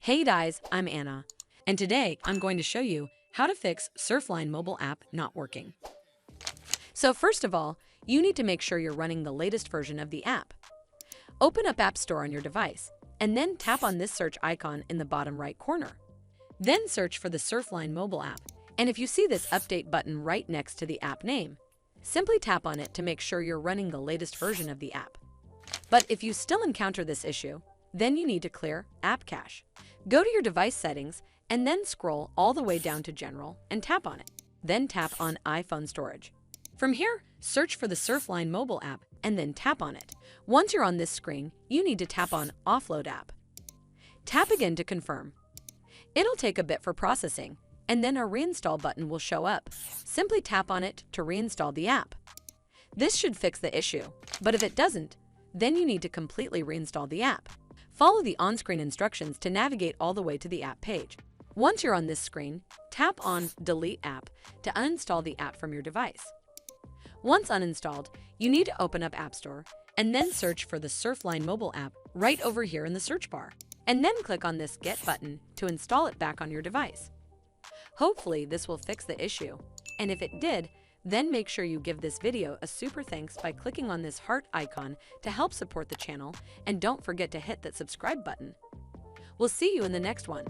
Hey guys, I'm Anna, and today I'm going to show you how to fix Surfline mobile app not working. So first of all, you need to make sure you're running the latest version of the app. Open up App Store on your device, and then tap on this search icon in the bottom right corner. Then search for the Surfline mobile app, and if you see this update button right next to the app name, simply tap on it to make sure you're running the latest version of the app. But if you still encounter this issue, then you need to clear App Cache. Go to your device settings and then scroll all the way down to General and tap on it. Then tap on iPhone Storage. From here, search for the Surfline mobile app and then tap on it. Once you're on this screen, you need to tap on Offload App. Tap again to confirm. It'll take a bit for processing, and then a Reinstall button will show up. Simply tap on it to reinstall the app. This should fix the issue, but if it doesn't, then you need to completely reinstall the app. Follow the on-screen instructions to navigate all the way to the app page. Once you're on this screen, tap on Delete App to uninstall the app from your device. Once uninstalled, you need to open up App Store and then search for the Surfline mobile app right over here in the search bar, and then click on this Get button to install it back on your device. Hopefully this will fix the issue, and if it did, then make sure you give this video a super thanks by clicking on this heart icon to help support the channel, and don't forget to hit that subscribe button. We'll see you in the next one.